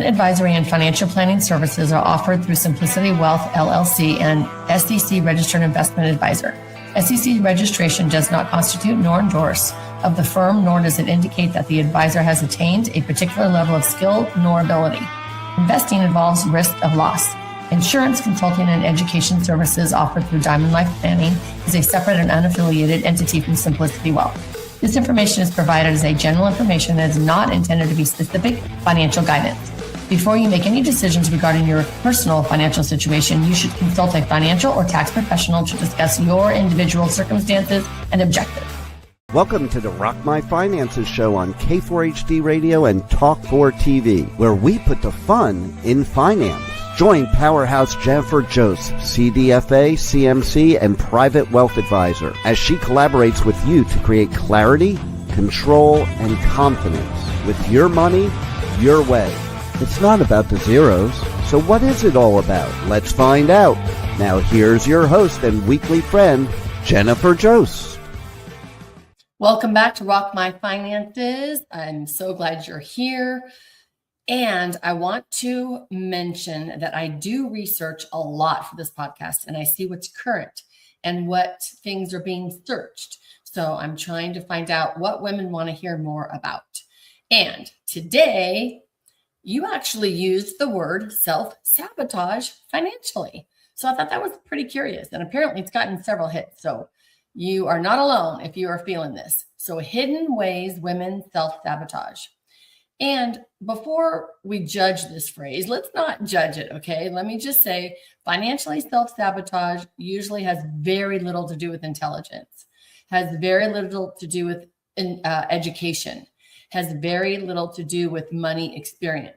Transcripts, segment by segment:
advisory and financial planning services are offered through Simplicity Wealth, LLC, and SEC Registered Investment Advisor. SEC registration does not constitute nor endorse of the firm, nor does it indicate that the advisor has attained a particular level of skill nor ability. Investing involves risk of loss. Insurance, consulting, and education services offered through Diamond Life Planning is a separate and unaffiliated entity from Simplicity Wealth. This information is provided as a general information that is not intended to be specific financial guidance. Before you make any decisions regarding your personal financial situation, you should consult a financial or tax professional to discuss your individual circumstances and objectives. Welcome to the Rock My Finances show on K4HD Radio and Talk4 TV, where we put the fun in finance. Join Powerhouse Jennifer Jose, CDFA, CMC, and Private Wealth Advisor, as she collaborates with you to create clarity, control, and confidence with your money, your way. It's not about the zeros, so what is it all about? Let's find out. Now here's your host and weekly friend, Jennifer Jose. Welcome back to Rock My Finances. I'm so glad you're here. And I want to mention that I do research a lot for this podcast, and I see what's current and what things are being searched. So I'm trying to find out what women want to hear more about. And today, you actually used the word self-sabotage financially. So I thought that was pretty curious. And apparently it's gotten several hits. So you are not alone if you are feeling this. So hidden ways women self-sabotage. And before we judge this phrase, let's not judge it, okay? Let me just say financially self-sabotage usually has very little to do with intelligence, has very little to do with education, has very little to do with money experience.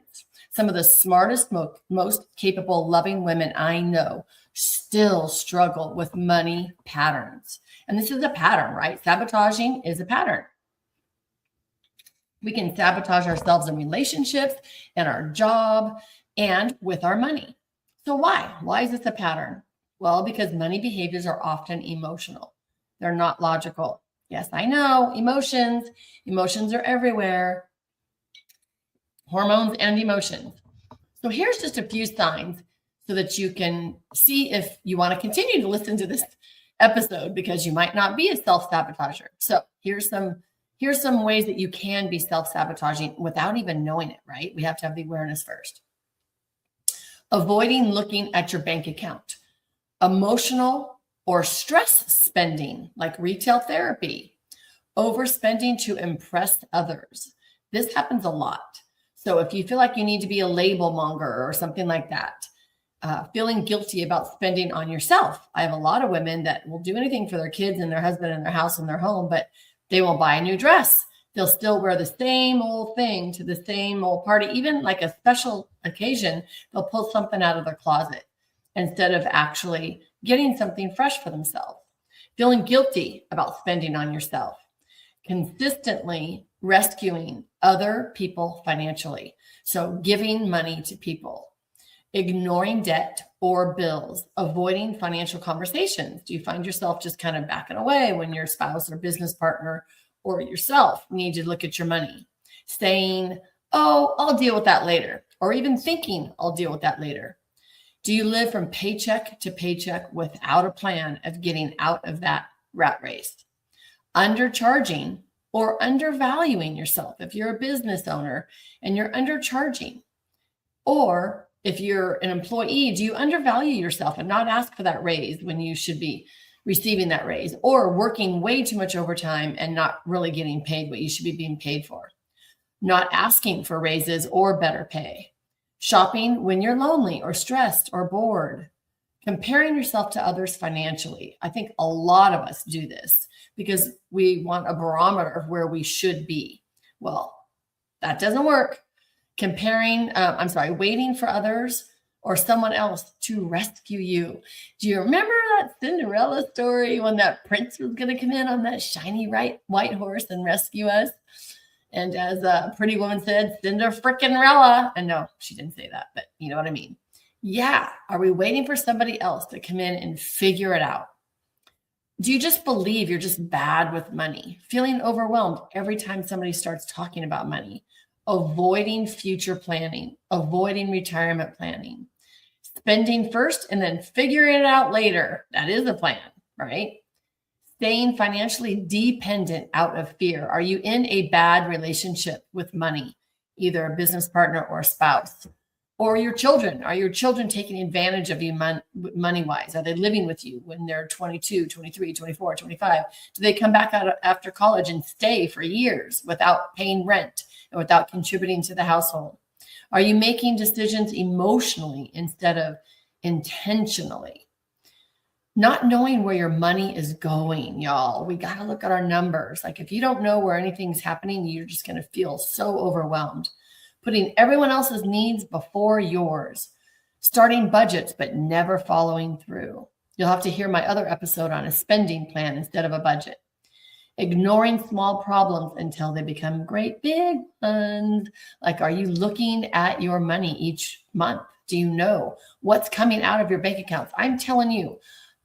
Some of the smartest, most capable, loving women I know still struggle with money patterns. And this is a pattern, right? Sabotaging is a pattern. We can sabotage ourselves in relationships, in our job, and with our money. So why? Why is this a pattern? Well, because money behaviors are often emotional. They're not logical. Yes, I know, emotions. Emotions are everywhere. Hormones and emotions. So here's just a few signs so that you can see if you want to continue to listen to this episode, because you might not be a self-sabotager. So here's some ways that you can be self-sabotaging without even knowing it, right? We have to have the awareness first. Avoiding looking at your bank account. Emotional or stress spending, like retail therapy. Overspending to impress others. This happens a lot. So if you feel like you need to be a label monger or something like that, feeling guilty about spending on yourself. I have a lot of women that will do anything for their kids and their husband and their house and their home, but they won't buy a new dress. They'll still wear the same old thing to the same old party. Even like a special occasion, they'll pull something out of their closet instead of actually getting something fresh for themselves. Feeling guilty about spending on yourself. Consistently rescuing other people financially. So giving money to people. Ignoring debt or bills. Avoiding financial conversations. Do you find yourself just kind of backing away when your spouse or business partner or yourself need to look at your money? Saying, oh, I'll deal with that later. Or even thinking, I'll deal with that later. Do you live from paycheck to paycheck without a plan of getting out of that rat race? Undercharging or undervaluing yourself. If you're a business owner and you're undercharging, or if you're an employee, do you undervalue yourself and not ask for that raise when you should be receiving that raise, or working way too much overtime and not really getting paid what you should be being paid for? Not asking for raises or better pay. Shopping when you're lonely or stressed or bored. Comparing yourself to others financially. I think a lot of us do this because we want a barometer of where we should be. Well, that doesn't work. Waiting for others or someone else to rescue you. Do you remember that Cinderella story when that prince was going to come in on that shiny white horse and rescue us? And as a pretty woman said, Cinderfrickin-rella. And no, she didn't say that, but you know what I mean. Yeah. Are we waiting for somebody else to come in and figure it out? Do you just believe you're just bad with money? Feeling overwhelmed every time somebody starts talking about money? avoiding future planning, avoiding retirement planning, spending first and then figuring it out later. That is a plan, right? Staying financially dependent out of fear. Are you in a bad relationship with money, either a business partner or a spouse? Or your children? Are your children taking advantage of you money-wise? Are they living with you when they're 22, 23, 24, 25? Do they come back out after college and stay for years without paying rent and without contributing to the household? Are you making decisions emotionally instead of intentionally? Not knowing where your money is going, y'all. We got to look at our numbers. Like if you don't know where anything's happening, you're just going to feel so overwhelmed. Putting everyone else's needs before yours, starting budgets, but never following through. You'll have to hear my other episode on a spending plan instead of a budget. Ignoring small problems until they become great big ones. Like, are you looking at your money each month? Do you know what's coming out of your bank accounts? I'm telling you,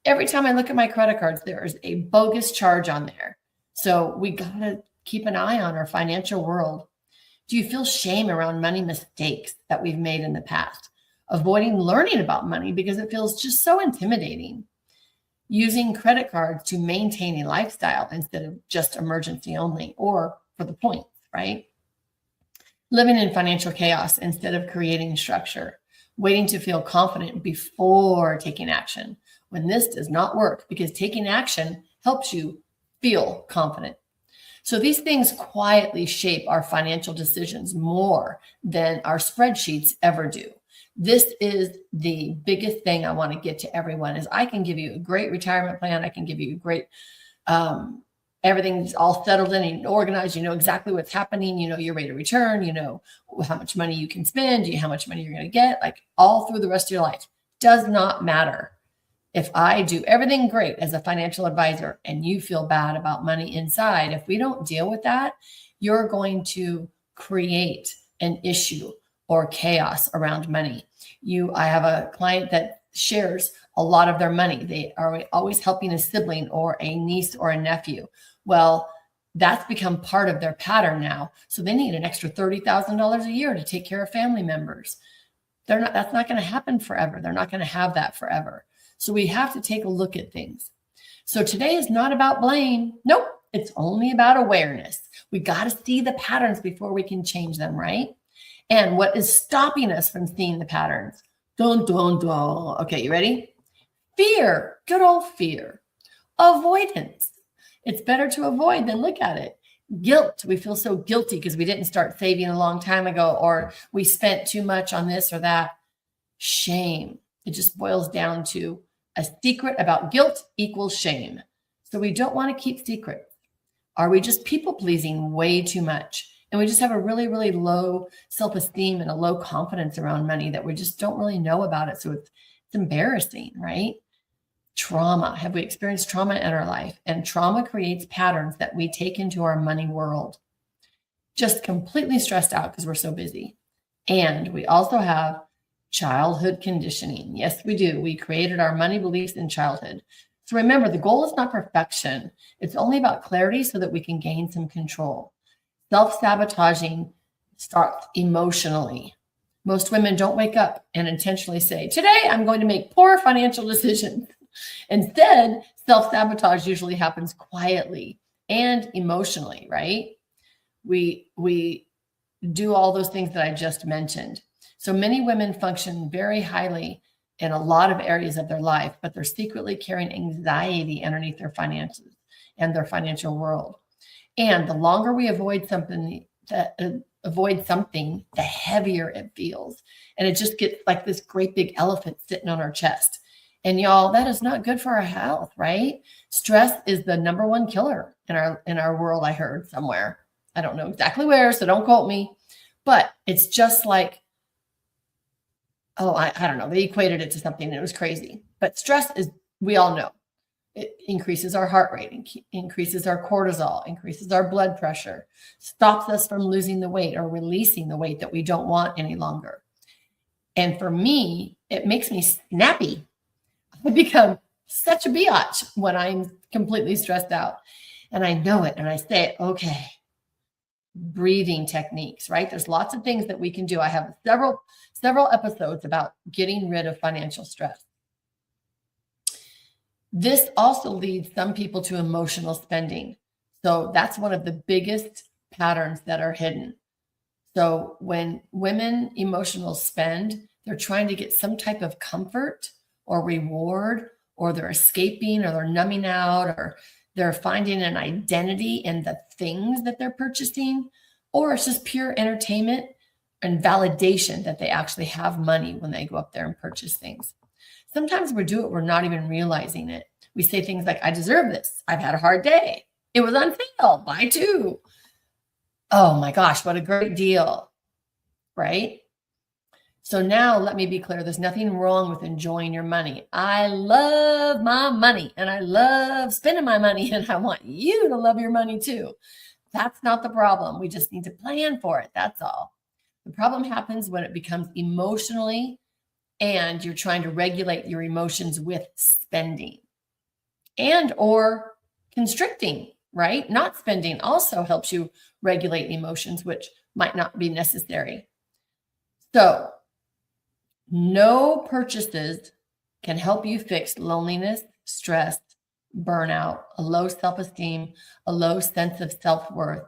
every time I look at my credit cards, there is a bogus charge on there. So we got to keep an eye on our financial world. Do you feel shame around money mistakes that we've made in the past? Avoiding learning about money because it feels just so intimidating. Using credit cards to maintain a lifestyle instead of just emergency only or for the points, right? Living in financial chaos instead of creating structure. Waiting to feel confident before taking action when this does not work because taking action helps you feel confident. So these things quietly shape our financial decisions more than our spreadsheets ever do. This is the biggest thing I want to get to everyone is I can give you a great retirement plan. I can give you a great, everything's all settled in and organized. You know exactly what's happening. You know your rate of return. You know how much money you can spend. You know how much money you're going to get, like all through the rest of your life. Does not matter. If I do everything great as a financial advisor and you feel bad about money inside, if we don't deal with that, you're going to create an issue or chaos around money. I have a client that shares a lot of their money. They are always helping a sibling or a niece or a nephew. Well, that's become part of their pattern now. So they need an extra $30,000 a year to take care of family members. That's not going to happen forever. They're not going to have that forever. So we have to take a look at things. So today is not about blame. Nope. It's only about awareness. We got to see the patterns before we can change them, right? And what is stopping us from seeing the patterns? Dun, dun, dun. Okay, you ready? Fear. Good old fear. Avoidance. It's better to avoid than look at it. Guilt. We feel so guilty because we didn't start saving a long time ago, or we spent too much on this or that. Shame. It just boils down to a secret about guilt equals shame. So we don't want to keep secrets. Are we just people pleasing way too much? And we just have a really, really low self-esteem and a low confidence around money that we just don't really know about it. So it's embarrassing, right? Trauma. Have we experienced trauma in our life? And trauma creates patterns that we take into our money world. Just completely stressed out because we're so busy. And we also have childhood conditioning. Yes, we do. We created our money beliefs in childhood. So remember, the goal is not perfection. It's only about clarity so that we can gain some control. Self-sabotaging starts emotionally. Most women don't wake up and intentionally say, today I'm going to make poor financial decisions. Instead, self-sabotage usually happens quietly and emotionally, right? We do all those things that I just mentioned. So many women function very highly in a lot of areas of their life, but they're secretly carrying anxiety underneath their finances and their financial world. And the longer we avoid something, the heavier it feels. And it just gets like this great big elephant sitting on our chest. And y'all, that is not good for our health, right? Stress is the number one killer in our world, I heard somewhere. I don't know exactly where, so don't quote me. But it's just like, I don't know. They equated it to something and it was crazy. But stress is, we all know, it increases our heart rate, increases our cortisol, increases our blood pressure, stops us from losing the weight or releasing the weight that we don't want any longer. And for me, it makes me snappy. I become such a biatch when I'm completely stressed out. And I know it. And I say, okay, breathing techniques, right? There's lots of things that we can do. I have several episodes about getting rid of financial stress. This also leads some people to emotional spending. So that's one of the biggest patterns that are hidden. So when women emotional spend, they're trying to get some type of comfort or reward, or they're escaping, or they're numbing out, or they're finding an identity in the things that they're purchasing, or it's just pure entertainment and validation that they actually have money when they go up there and purchase things. Sometimes we do it, we're not even realizing it. We say things like, I deserve this. I've had a hard day. It was on sale. Buy two. Oh my gosh, what a great deal, right? So now let me be clear. There's nothing wrong with enjoying your money. I love my money and I love spending my money, and I want you to love your money too. That's not the problem. We just need to plan for it. That's all. The problem happens when it becomes emotionally and you're trying to regulate your emotions with spending and or constricting, right? Not spending also helps you regulate emotions, which might not be necessary. So no purchases can help you fix loneliness, stress, burnout, a low self-esteem, a low sense of self-worth,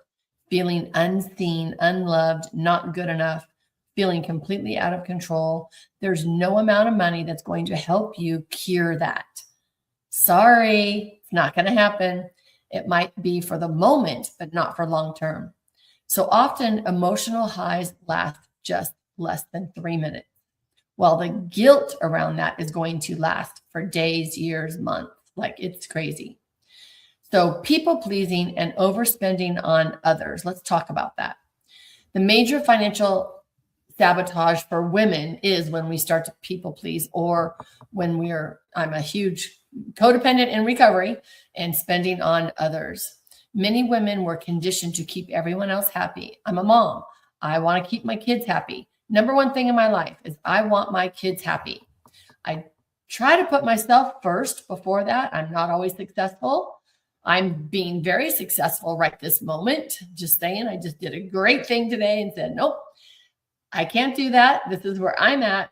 feeling unseen, unloved, not good enough, feeling completely out of control. There's no amount of money that's going to help you cure that. Sorry, it's not going to happen. It might be for the moment, but not for long term. So often emotional highs last just less than 3 minutes, while the guilt around that is going to last for days, years, months. Like, it's crazy. So people pleasing and overspending on others. Let's talk about that. The major financial sabotage for women is when we start to people please, or when I'm a huge codependent in recovery and spending on others. Many women were conditioned to keep everyone else happy. I'm a mom. I want to keep my kids happy. Number one thing in my life is I want my kids happy. I try to put myself first before that. I'm not always successful. I'm being very successful right this moment. Just saying, I just did a great thing today and said, nope, I can't do that. This is where I'm at.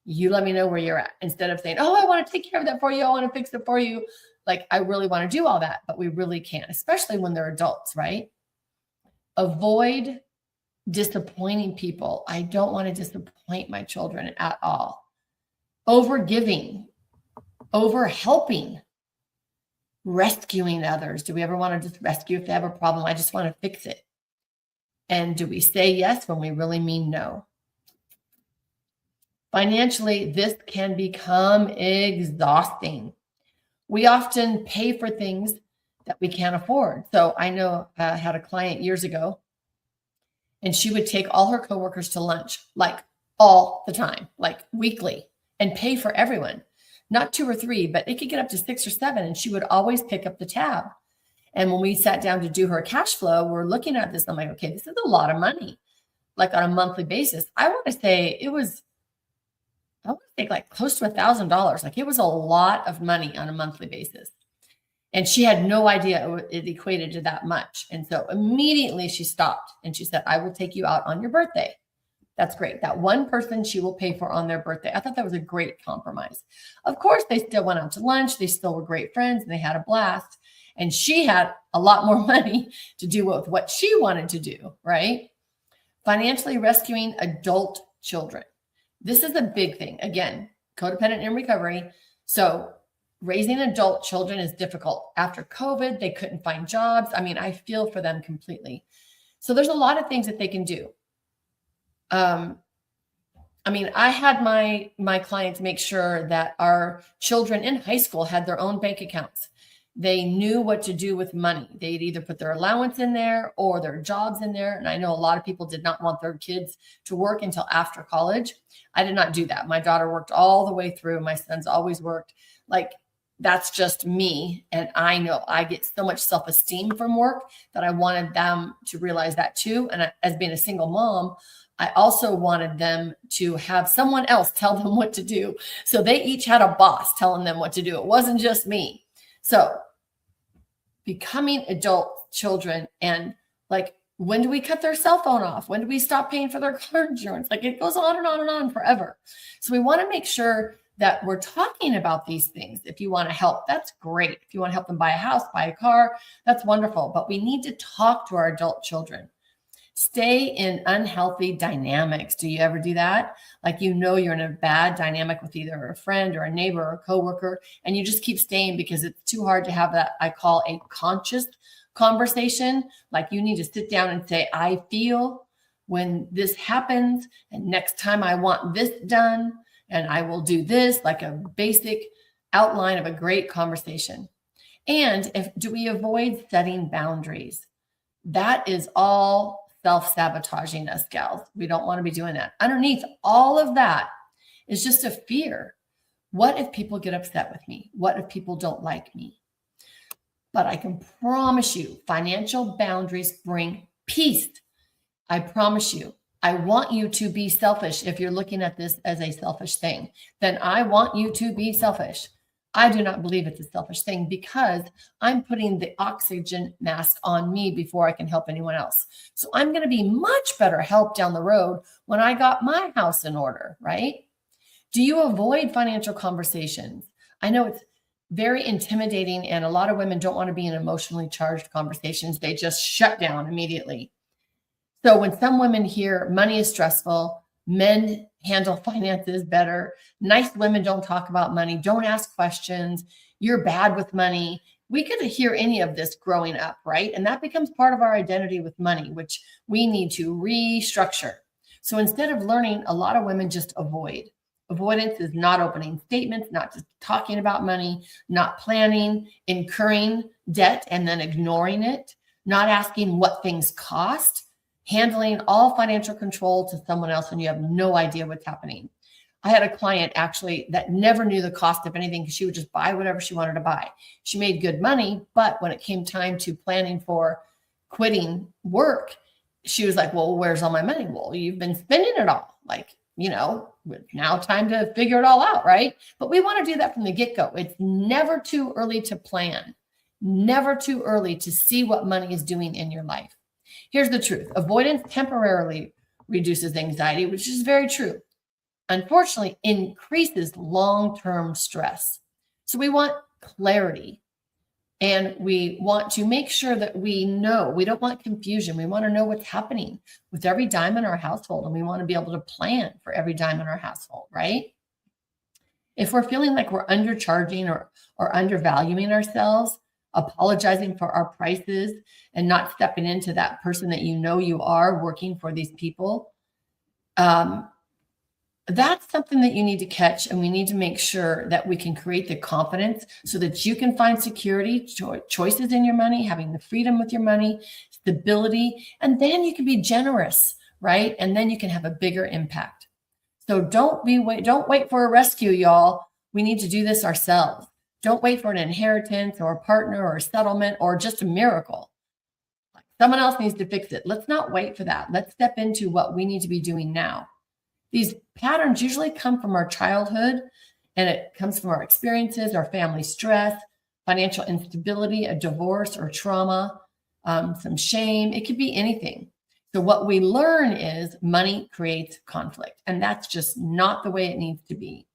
You let me know where you're at. Instead of saying, oh, I want to take care of that for you. I want to fix it for you. Like, I really want to do all that, but we really can't, especially when they're adults, right? Avoid disappointing people. I don't want to disappoint my children at all. Over giving, over helping, rescuing others. Do we ever want to just rescue if they have a problem? I just want to fix it. And do we say yes when we really mean no? Financially, this can become exhausting. We often pay for things that we can't afford. So I know I had a client years ago, and she would take all her coworkers to lunch, like all the time, like weekly, and pay for everyone. Not 2 or 3, but it could get up to 6 or 7, and she would always pick up the tab. And when we sat down to do her cash flow, we're looking at this. I'm like, okay, this is a lot of money, like on a monthly basis. I want to say like close to $1,000. Like, it was a lot of money on a monthly basis. And she had no idea it equated to that much. And so immediately she stopped and she said, I will take you out on your birthday. That's great. That one person she will pay for on their birthday. I thought that was a great compromise. Of course, they still went out to lunch. They still were great friends and they had a blast. And she had a lot more money to do with what she wanted to do, right? Financially rescuing adult children. This is a big thing. Again, codependent in recovery. So raising adult children is difficult. After COVID, they couldn't find jobs. I mean, I feel for them completely. So there's a lot of things that they can do. I had my clients make sure that our children in high school had their own bank accounts. They knew what to do with money. They'd either put their allowance in there or their jobs in there. And I know a lot of people did not want their kids to work until after college. I did not do that. My daughter worked all the way through. My son's always worked. Like, that's just me. And I know I get so much self-esteem from work that I wanted them to realize that too. And as being a single mom, I also wanted them to have someone else tell them what to do. So they each had a boss telling them what to do. It wasn't just me. So becoming adult children and like When do we cut their cell phone off? When do we stop paying for their car insurance? Like it goes on and on and on forever. So we want to make sure that we're talking about these things. If you want to help, that's great. If you want to help them buy a house, buy a car, that's wonderful. But we need to talk to our adult children. Stay in unhealthy dynamics. Do you ever do that? Like, you're in a bad dynamic with either a friend or a neighbor or a coworker, and you just keep staying because it's too hard to have that, I call a conscious conversation. Like, you need to sit down and say, I feel when this happens, and next time I want this done, and I will do this, like a basic outline of a great conversation. And do we avoid setting boundaries? That is all self-sabotaging us, gals. We don't want to be doing that. Underneath all of that is just a fear. What if people get upset with me? What if people don't like me? But I can promise you, financial boundaries bring peace. I promise you. I want you to be selfish. If you're looking at this as a selfish thing, then I want you to be selfish. I do not believe it's a selfish thing because I'm putting the oxygen mask on me before I can help anyone else. So I'm going to be much better help down the road when I got my house in order, right? Do you avoid financial conversations? I know it's very intimidating, and a lot of women don't want to be in emotionally charged conversations. They just shut down immediately. So when some women hear money is stressful, men handle finances better, nice women don't talk about money, don't ask questions, you're bad with money. We could hear any of this growing up, right? And that becomes part of our identity with money, which we need to restructure. So instead of learning, a lot of women just avoid. Avoidance is not opening statements, not just talking about money, not planning, incurring debt and then ignoring it, not asking what things cost, handling all financial control to someone else when you have no idea what's happening. I had a client actually that never knew the cost of anything because she would just buy whatever she wanted to buy. She made good money, but when it came time to planning for quitting work, she was like, well, where's all my money? Well, you've been spending it all. Like, now time to figure it all out, right? But we want to do that from the get-go. It's never too early to plan, never too early to see what money is doing in your life. Here's the truth. Avoidance temporarily reduces anxiety, which is very true. Unfortunately, increases long-term stress. So we want clarity, and we want to make sure that we know. We don't want confusion. We want to know what's happening with every dime in our household, and we want to be able to plan for every dime in our household, right? If we're feeling like we're undercharging or undervaluing ourselves, apologizing for our prices and not stepping into that person that you are working for these people, that's something that you need to catch, and we need to make sure that we can create the confidence so that you can find security, choices in your money, having the freedom with your money, stability, and then you can be generous, right? And then you can have a bigger impact. So don't wait for a rescue, y'all. We need to do this ourselves. Don't wait for an inheritance or a partner or a settlement or just a miracle. Someone else needs to fix it. Let's not wait for that. Let's step into what we need to be doing now. These patterns usually come from our childhood, and it comes from our experiences, our family stress, financial instability, a divorce or trauma, some shame. It could be anything. So what we learn is money creates conflict, and that's just not the way it needs to be.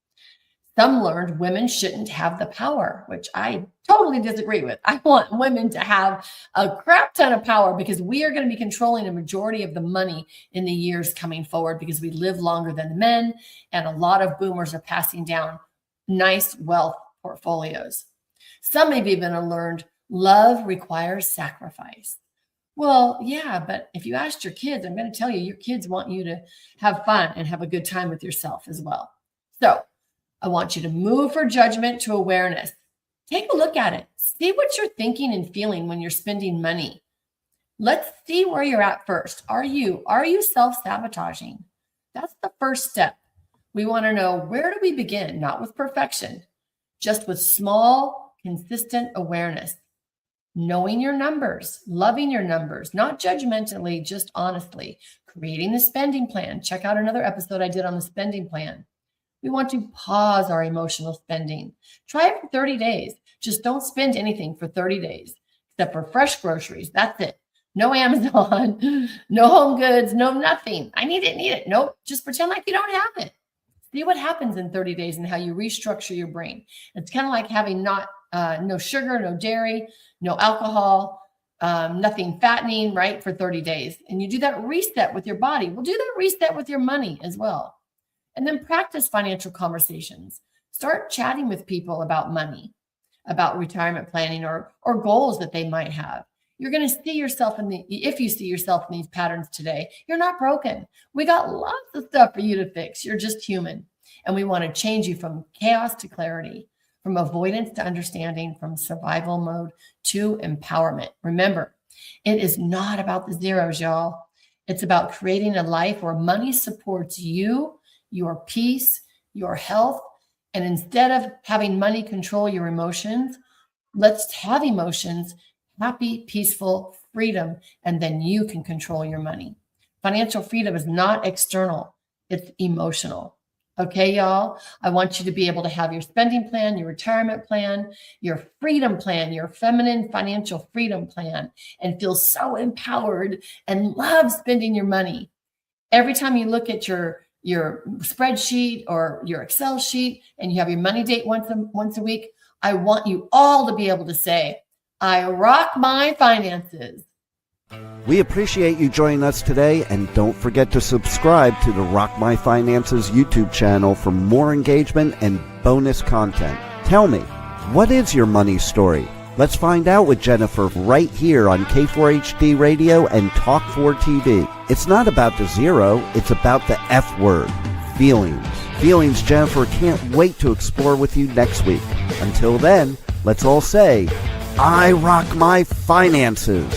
Some learned women shouldn't have the power, which I totally disagree with. I want women to have a crap ton of power because we are going to be controlling a majority of the money in the years coming forward because we live longer than the men, and a lot of boomers are passing down nice wealth portfolios. Some have even learned love requires sacrifice. Well, yeah, but if you asked your kids, I'm going to tell you, your kids want you to have fun and have a good time with yourself as well. So I want you to move from judgment to awareness. Take a look at it. See what you're thinking and feeling when you're spending money. Let's see where you're at first. Are you self-sabotaging? That's the first step. We want to know, where do we begin? Not with perfection, just with small, consistent awareness. Knowing your numbers, loving your numbers, not judgmentally, just honestly. Creating the spending plan. Check out another episode I did on the spending plan. We want to pause our emotional spending. Try it for 30 days. Just don't spend anything for 30 days, except for fresh groceries. That's it. No Amazon, no Home Goods, no nothing. I need it. Nope. Just pretend like you don't have it. See what happens in 30 days and how you restructure your brain. It's kind of like having no sugar, no dairy, no alcohol, nothing fattening, right, for 30 days. And you do that reset with your body. We'll do that reset with your money as well. And then practice financial conversations. Start chatting with people about money, about retirement planning or goals that they might have. You're going to see yourself if you see yourself in these patterns today, you're not broken. We got lots of stuff for you to fix. You're just human. And we want to change you from chaos to clarity, from avoidance to understanding, from survival mode to empowerment. Remember, it is not about the zeros, y'all. It's about creating a life where money supports you, your peace, your health. And instead of having money control your emotions, let's have emotions, happy, peaceful, freedom, and then you can control your money. Financial freedom is not external, it's emotional. Okay, y'all? I want you to be able to have your spending plan, your retirement plan, your freedom plan, your feminine financial freedom plan, and feel so empowered and love spending your money. Every time you look at your spreadsheet or your Excel sheet and you have your money date once a week, I want you all to be able to say, I rock my finances. We appreciate you joining us today, and don't forget to subscribe to the Rock My Finances YouTube channel for more engagement and bonus content. Tell me, what is your money story? Let's find out with Jennifer right here on K4HD Radio and Talk4 TV. It's not about the zero, it's about the F word, feelings. Feelings Jennifer can't wait to explore with you next week. Until then, let's all say, I rock my finances.